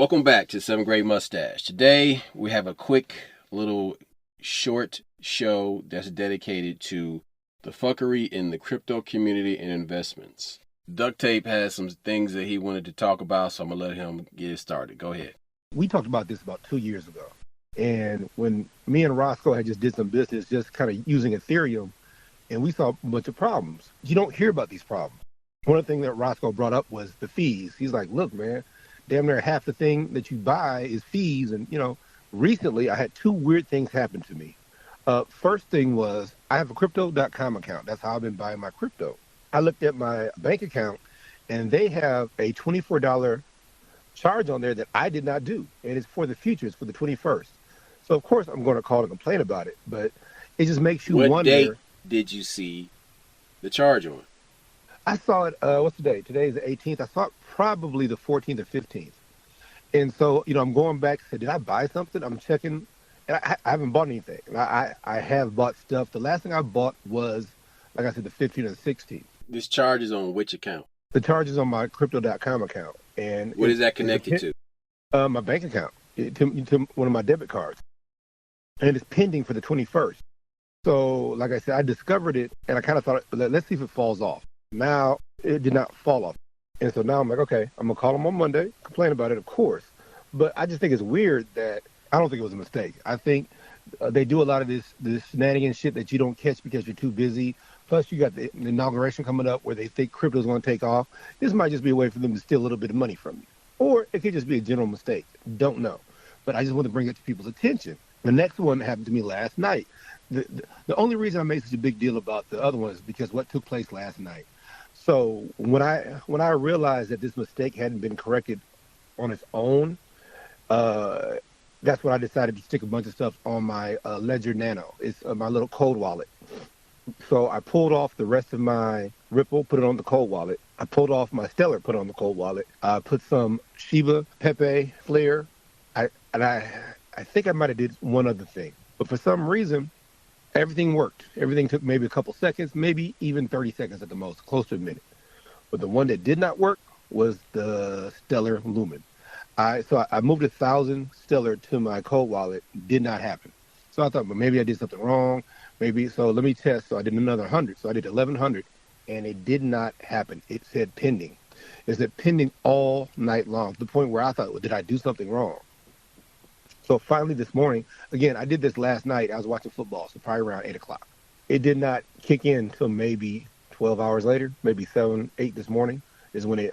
Welcome back to 7th Grade Mustache. Today we have a quick little short show that's dedicated to the fuckery in the crypto community and investments. Duct Tape has some things that he wanted to talk about, so I'm going to let him get it started. Go ahead. We talked about this about 2 years ago. And when me and Roscoe had just did some business, just kind of using Ethereum, and we saw a bunch of problems. You don't hear about these problems. One of the things that Roscoe brought up was the fees. He's like, look, man, damn near half the thing that you buy is fees. And, recently I had two weird things happen to me. First thing was I have a crypto.com account. That's how I've been buying my crypto. I looked at my bank account, and they have a $24 charge on there that I did not do. And it's for the future. It's for the 21st. So, of course, I'm going to call and complain about it. But it just makes you wonder. What date did you see the charge on? I saw it, what's the date? Today is the 18th. I saw it probably the 14th or 15th. And so, I'm going back and said, did I buy something? I'm checking. And I haven't bought anything. I have bought stuff. The last thing I bought was, like I said, the 15th and 16th. This charge is on which account? The charge is on my crypto.com account. And what is that connected to? My bank account, to one of my debit cards. And it's pending for the 21st. So, like I said, I discovered it, and I kind of thought, let's see if it falls off. Now, it did not fall off. And so now I'm like, okay, I'm going to call them on Monday, complain about it, of course. But I just think it's weird that I don't think it was a mistake. I think they do a lot of this shenanigans shit that you don't catch because you're too busy. Plus, you got the inauguration coming up where they think crypto's going to take off. This might just be a way for them to steal a little bit of money from you. Or it could just be a general mistake. Don't know. But I just want to bring it to people's attention. The next one happened to me last night. The only reason I made such a big deal about the other one is because what took place last night. So when I realized that this mistake hadn't been corrected on its own, that's when I decided to stick a bunch of stuff on my Ledger Nano. It's my little cold wallet. So I pulled off the rest of my Ripple, put it on the cold wallet. I pulled off my Stellar, put it on the cold wallet. I put some Shiba, Pepe, Flare. I think I might have did one other thing. But for some reason, everything worked. Everything took maybe a couple seconds, maybe even 30 seconds at the most, close to a minute. But the one that did not work was the Stellar Lumen. So I moved 1,000 Stellar to my cold wallet. Did not happen. So I thought, well, maybe I did something wrong. So let me test. So I did another 100. So I did 1,100, and it did not happen. It said pending. It said pending all night long, to the point where I thought, well, did I do something wrong? So finally this morning, again, I did this last night. I was watching football, so probably around 8 o'clock. It did not kick in until maybe 12 hours later, maybe 7, 8 this morning is when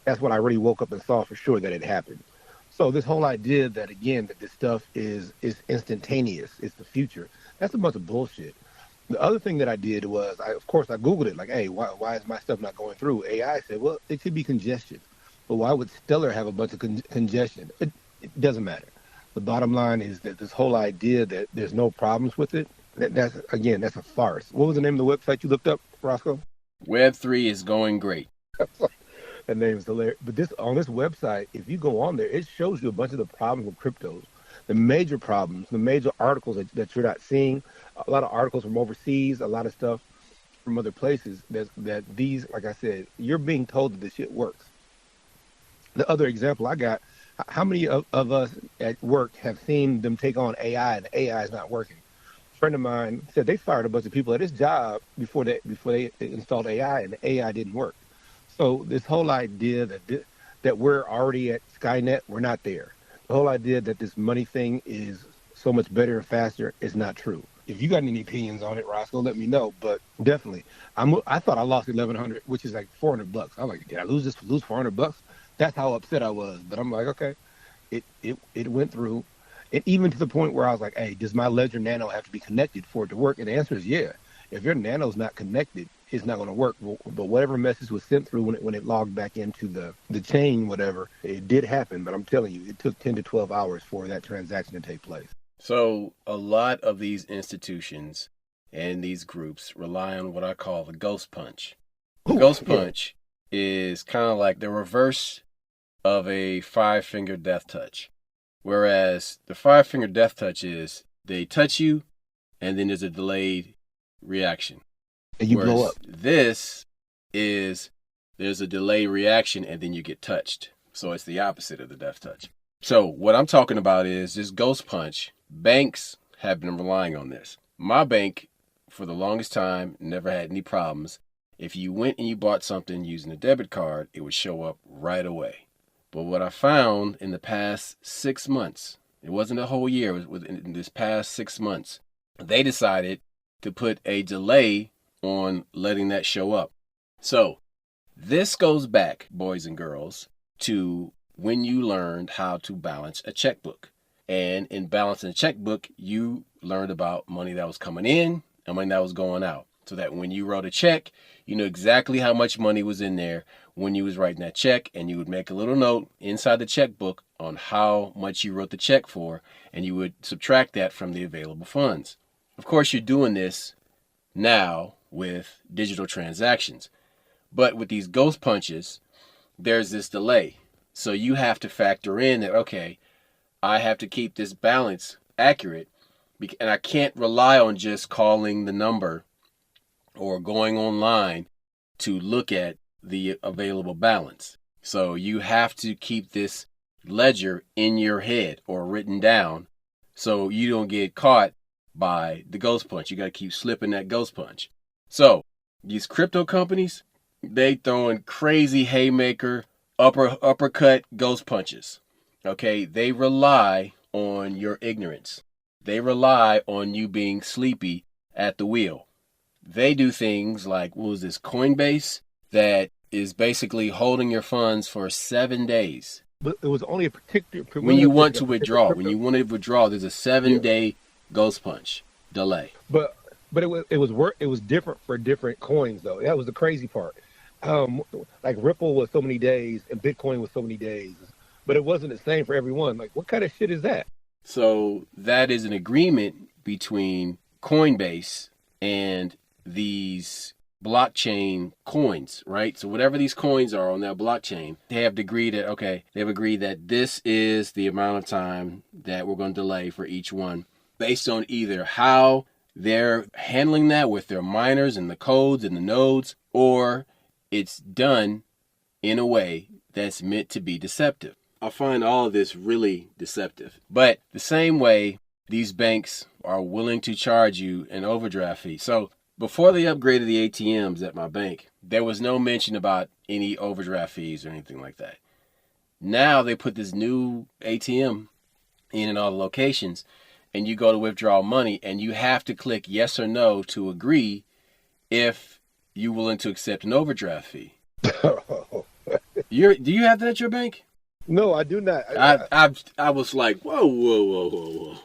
that's when I really woke up and saw for sure that it happened. So this whole idea that, again, that this stuff is instantaneous, it's the future, that's a bunch of bullshit. The other thing that I did was, of course, I Googled it, like, hey, why is my stuff not going through? AI said, well, it could be congestion. But why would Stellar have a bunch of congestion? It doesn't matter. The bottom line is that this whole idea that there's no problems with it, that's a farce. What was the name of the website you looked up, Roscoe? Web3 is going great. That name is hilarious. But on this website, if you go on there, it shows you a bunch of the problems with cryptos. The major problems, the major articles that you're not seeing, a lot of articles from overseas, a lot of stuff from other places that these, like I said, you're being told that this shit works. The other example I got, how many of us at work have seen them take on AI and the AI is not working? A friend of mine said they fired a bunch of people at his job before they installed AI and the AI didn't work. So this whole idea that we're already at Skynet, we're not there. The whole idea that this money thing is so much better and faster is not true. If you got any opinions on it, Roscoe, let me know. But definitely, I thought I lost 1,100, which is like $400. I'm like, did I lose $400? That's how upset I was. But I'm like, okay, it went through. And even to the point where I was like, hey, does my Ledger Nano have to be connected for it to work? And the answer is yeah. If your Nano's not connected, it's not going to work. But whatever message was sent through when it logged back into the chain, whatever, it did happen. But I'm telling you, it took 10 to 12 hours for that transaction to take place. So a lot of these institutions and these groups rely on what I call the ghost punch. The ghost punch is kind of like the reverse of a 5-finger death touch. Whereas the 5-finger death touch is they touch you and then there's a delayed reaction. And you blow up. This is there's a delayed reaction and then you get touched. So it's the opposite of the death touch. So what I'm talking about is this ghost punch. Banks have been relying on this. My bank, for the longest time, never had any problems. If you went and you bought something using a debit card, it would show up right away. But what I found in the past 6 months, it wasn't a whole year, it was in this past 6 months, they decided to put a delay on letting that show up. So this goes back, boys and girls, to when you learned how to balance a checkbook. And in balancing a checkbook, you learned about money that was coming in and money that was going out. So that when you wrote a check, you knew exactly how much money was in there when you was writing that check, and you would make a little note inside the checkbook on how much you wrote the check for, and you would subtract that from the available funds. Of course, you're doing this now with digital transactions. But with these ghost punches, there's this delay. So you have to factor in that, okay, I have to keep this balance accurate, and I can't rely on just calling the number or going online to look at the available balance. So you have to keep this ledger in your head or written down so you don't get caught by the ghost punch. You got to keep slipping that ghost punch. So these crypto companies, they throwing crazy haymaker, uppercut ghost punches. Okay, they rely on your ignorance. They rely on you being sleepy at the wheel. They do things like, what was this, Coinbase, that is basically holding your funds for 7 days. But it was only a particular... When you want to withdraw, there's a 7-day ghost punch delay. But it was different for different coins, though. That was the crazy part. Like Ripple was so many days and Bitcoin was so many days. But it wasn't the same for everyone. Like, what kind of shit is that? So that is an agreement between Coinbase and these blockchain coins, right? So whatever these coins are on that blockchain, they have agreed that this is the amount of time that we're going to delay for each one based on either how they're handling that with their miners and the codes and the nodes, or it's done in a way that's meant to be deceptive. I find all of this really deceptive. But the same way these banks are willing to charge you an overdraft fee. So before they upgraded the ATMs at my bank, there was no mention about any overdraft fees or anything like that. Now they put this new ATM in all the locations, and you go to withdraw money, and you have to click yes or no to agree if you're willing to accept an overdraft fee. Do you have that at your bank? No, I do not. I was like, whoa.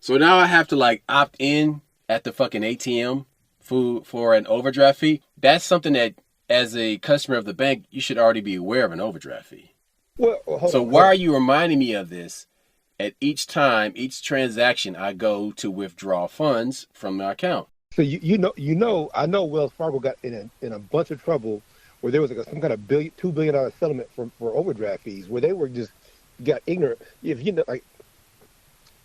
So now I have to like opt in at the fucking ATM for an overdraft fee. That's something that, as a customer of the bank, you should already be aware of an overdraft fee. Well, why are you reminding me of this at each transaction I go to withdraw funds from my account? So I know Wells Fargo got in a bunch of trouble where there was like some kind of $2 billion settlement for overdraft fees, where they were just got ignorant. If you know, like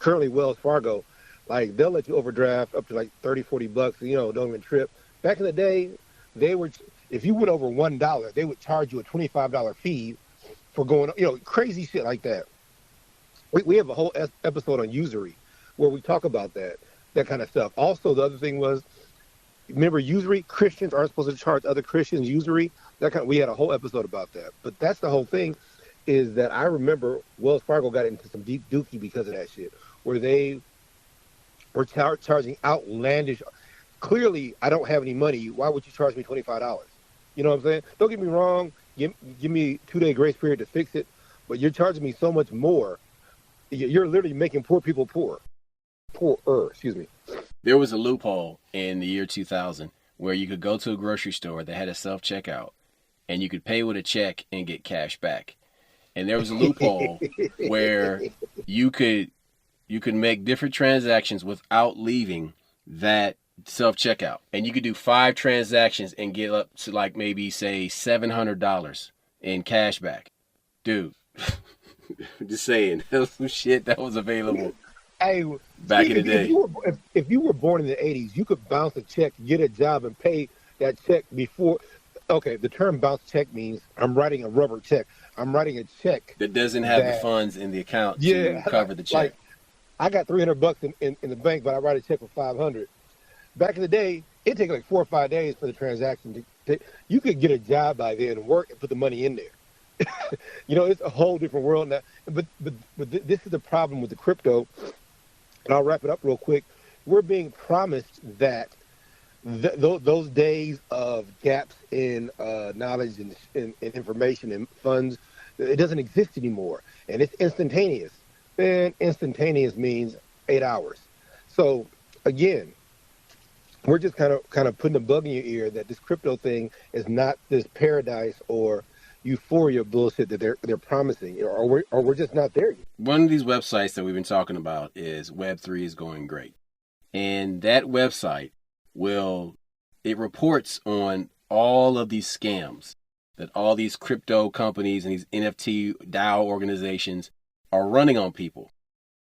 currently Wells Fargo, like they'll let you overdraft up to like $30-$40, don't even trip. Back in the day, if you went over $1, they would charge you a $25 fee for going, crazy shit like that. We have a whole episode on usury where we talk about that kind of stuff. Also, the other thing was, remember usury? Christians aren't supposed to charge other Christians usury. We had a whole episode about that. But that's the whole thing, is that I remember Wells Fargo got into some deep dookie because of that shit, where they were charging outlandish. Clearly, I don't have any money. Why would you charge me $25? You know what I'm saying? Don't get me wrong. Give me 2-day grace period to fix it. But you're charging me so much more. You're literally making poor people poorer. Excuse me. There was a loophole in the year 2000 where you could go to a grocery store that had a self-checkout, and you could pay with a check and get cash back. And there was a loophole where you could make different transactions without leaving that self-checkout. And you could do 5 transactions and get up to like maybe say $700 in cash back. Dude, just saying, that was some shit that was available. Hey, back in the day. If you were born in the 80s, you could bounce a check, get a job, and pay that check before. Okay, the term bounce check means I'm writing a rubber check. I'm writing a check That doesn't have the that, funds in the account to yeah, cover the check. like I got $300 in the bank, but I write a check for 500. Back in the day, it take like 4 or 5 days for the transaction to. You could get a job by then and work and put the money in there. It's a whole different world now. But this is the problem with the crypto, and I'll wrap it up real quick. We're being promised that those days of gaps in knowledge and information and funds, it doesn't exist anymore, and it's instantaneous. And instantaneous means 8 hours. So again, we're just kind of putting a bug in your ear that this crypto thing is not this paradise or euphoria bullshit that they're promising, or we're just not there yet. One of these websites that we've been talking about is Web3 is going great. And that website it reports on all of these scams that all these crypto companies and these NFT DAO organizations are running on people.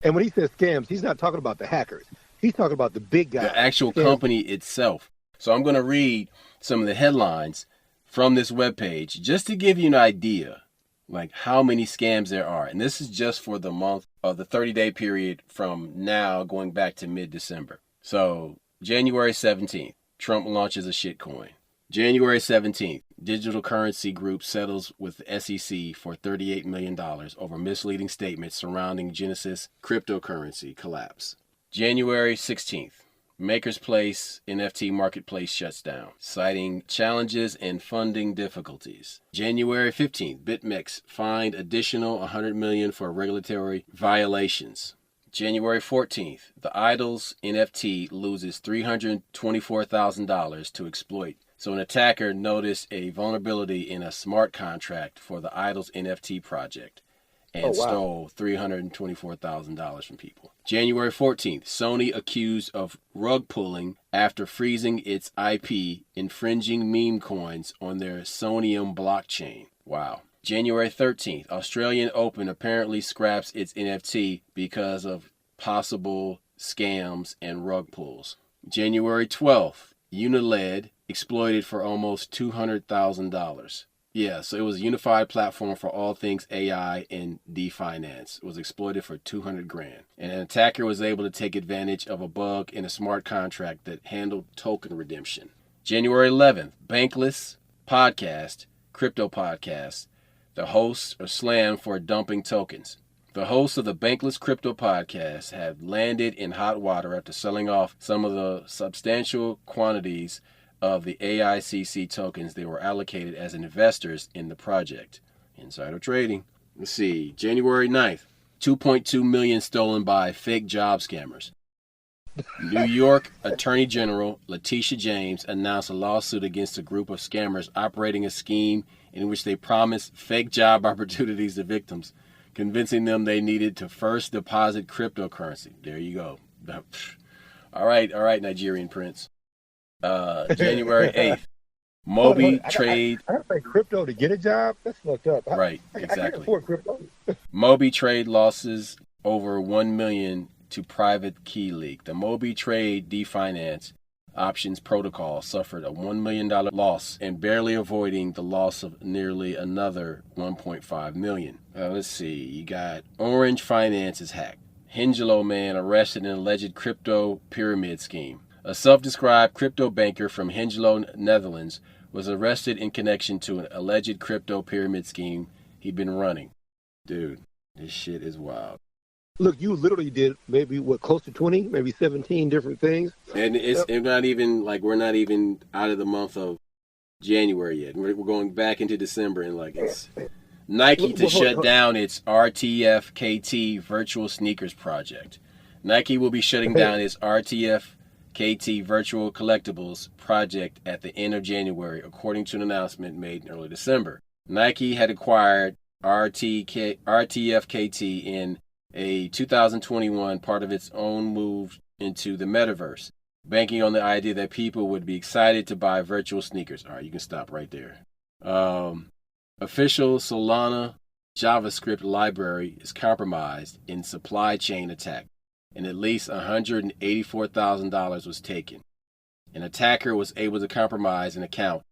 And when he says scams, he's not talking about the hackers. He's talking about the big guys. The actual company itself. So I'm going to read some of the headlines from this webpage just to give you an idea, like how many scams there are. And this is just for the month of the 30-day period from now going back to mid-December. So January 17th, Trump launches a shitcoin. January 17th, Digital Currency Group settles with the SEC for $38 million over misleading statements surrounding Genesis cryptocurrency collapse. January 16th, Maker's Place NFT marketplace shuts down, citing challenges and funding difficulties. January 15th, BitMEX fined additional $100 million for regulatory violations. January 14th, the Idols NFT loses $324,000 to exploit. So an attacker noticed a vulnerability in a smart contract for the Idols NFT project and stole $324,000 from people. January 14th, Sony accused of rug pulling after freezing its IP, infringing meme coins on their Sonium blockchain. Wow. January 13th, Australian Open apparently scraps its NFT because of possible scams and rug pulls. January 12th, Uniled exploited for almost $200,000. Yeah, so it was a unified platform for all things AI and finance. It was exploited for $200,000. And an attacker was able to take advantage of a bug in a smart contract that handled token redemption. January 11th, Bankless Podcast, Crypto Podcast. The hosts are slammed for dumping tokens. The hosts of the Bankless Crypto Podcast have landed in hot water after selling off some of the substantial quantities of the AICC tokens they were allocated as investors in the project. Insider trading. Let's see. January 9th, 2.2 million stolen by fake job scammers. New York Attorney General Letitia James announced a lawsuit against a group of scammers operating a scheme in which they promised fake job opportunities to victims, convincing them they needed to first deposit cryptocurrency. There you go. All right, Nigerian prince. January 8th, Moby Trade. I gotta pay crypto to get a job? That's fucked up. Right, I exactly. can't afford crypto. Moby Trade losses over $1 million to private key leak. The Moby Trade Definance options protocol suffered a $1 million loss and barely avoiding the loss of nearly another $1.5 million. Let's see. You got Orange Finance is hacked. Hengelo man arrested in alleged crypto pyramid scheme. A self-described crypto banker from Hengelo, Netherlands, was arrested in connection to an alleged crypto pyramid scheme he'd been running. Dude, this shit is wild. Look, you literally did maybe, close to 20, maybe 17 different things. And it's not even, we're not even out of the month of January yet. We're going back into December, and, it's Nike to shut down its RTF-KT virtual sneakers project. Nike will be shutting down its RTF-KT virtual collectibles project at the end of January, according to an announcement made in early December. Nike had acquired RTF-KT in a 2021 part of its own move into the metaverse, banking on the idea that people would be excited to buy virtual sneakers. All right, you can stop right there. Official Solana JavaScript library is compromised in supply chain attack, and at least $184,000 was taken. An attacker was able to compromise an account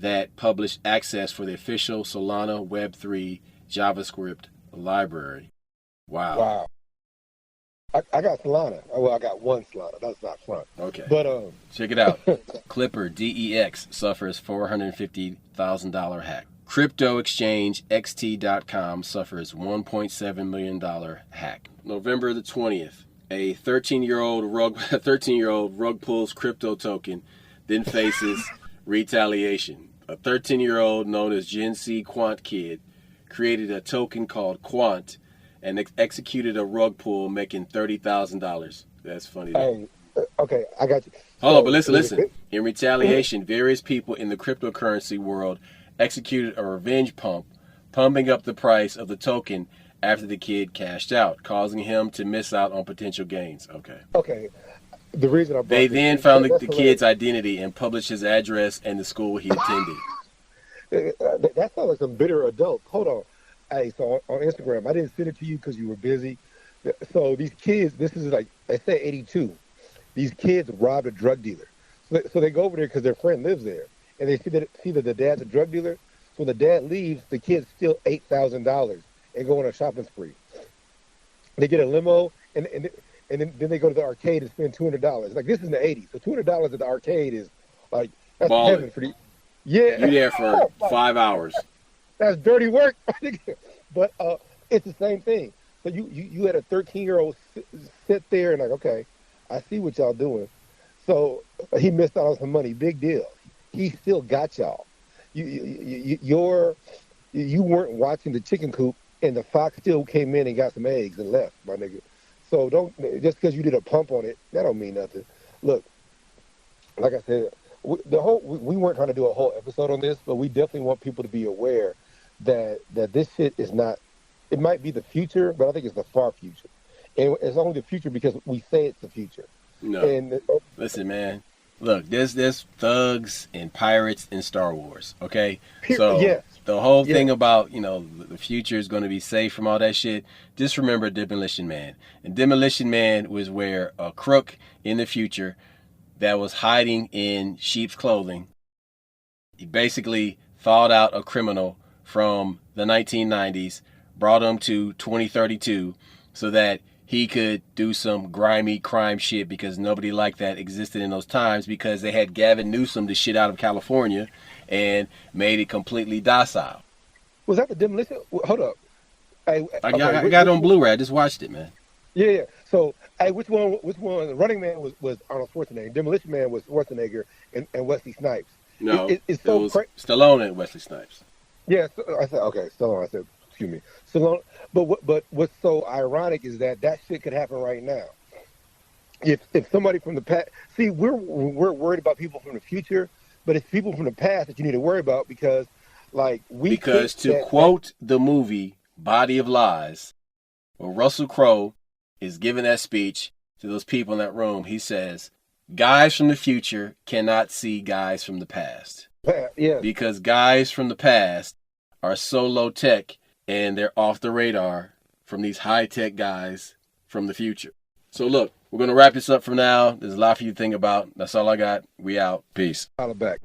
that published access for the official Solana Web3 JavaScript library. Wow. Wow. I got Solana. Well, I got one Solana. That's not front. Okay. But check it out. Clipper DEX suffers $450,000 hack. Crypto exchange XT.com suffers $1.7 million hack. November the 20th, a 13-year-old rug pulls crypto token, then faces retaliation. A 13-year-old known as Gen Z Quant Kid created a token called Quant and executed a rug pull, making $30,000. That's funny. Okay, I got you. Hold on, but listen. In retaliation, various people in the cryptocurrency world executed a revenge pump, pumping up the price of the token after the kid cashed out, causing him to miss out on potential gains. Okay. The reason I brought They then found the kid's identity and published his address and the school he attended. That sounds like some bitter adults. Hold on. Hey, so on Instagram, I didn't send it to you because you were busy. So these kids, this is like, they say 82. These kids robbed a drug dealer. So they go over there because their friend lives there. And they see that the dad's a drug dealer. So when the dad leaves, the kids steal $8,000 and go on a shopping spree. They get a limo, and then they go to the arcade and spend $200. Like, this is in the 80s. So $200 at the arcade is, like, that's heaven for the... Yeah. You're there for 5 hours. That's dirty work. But it's the same thing. So you had a 13-year-old sit there and like, okay, I see what y'all doing. So he missed out on some money. Big deal. He still got y'all. You weren't watching the chicken coop, and the fox still came in and got some eggs and left, my nigga. So don't, just because you did a pump on it, that don't mean nothing. Look, like I said, we weren't trying to do a whole episode on this, but we definitely want people to be aware that this shit is not. It might be the future, but I think it's the far future, and it's only the future because we say it's the future. No, listen, man. Look, there's thugs and pirates in Star Wars, okay? So the whole thing about, the future is going to be safe from all that shit, just remember Demolition Man. And Demolition Man was where a crook in the future that was hiding in sheep's clothing, he basically thawed out a criminal from the 1990s, brought him to 2032 so that he could do some grimy crime shit because nobody like that existed in those times because they had Gavin Newsom the shit out of California and made it completely docile. Was that the Demolition? Hold up. I got it on Blu-ray. I just watched it, man. Yeah. So, which one? The Running Man was Arnold Schwarzenegger. Demolition Man was Schwarzenegger and Wesley Snipes. No, it was Stallone and Wesley Snipes. Yeah, so I said, okay, Stallone. I said, excuse me. Stallone. But what's so ironic is that shit could happen right now. If somebody from the past, see, we're worried about people from the future, but it's people from the past that you need to worry about because, like, quote the movie Body of Lies, where Russell Crowe is giving that speech to those people in that room, he says, guys from the future cannot see guys from the past. Yeah. Because guys from the past are so low tech and they're off the radar from these high tech guys from the future. So look, we're going to wrap this up for now. There's a lot for you to think about. That's all I got. We out. Peace. Holla back.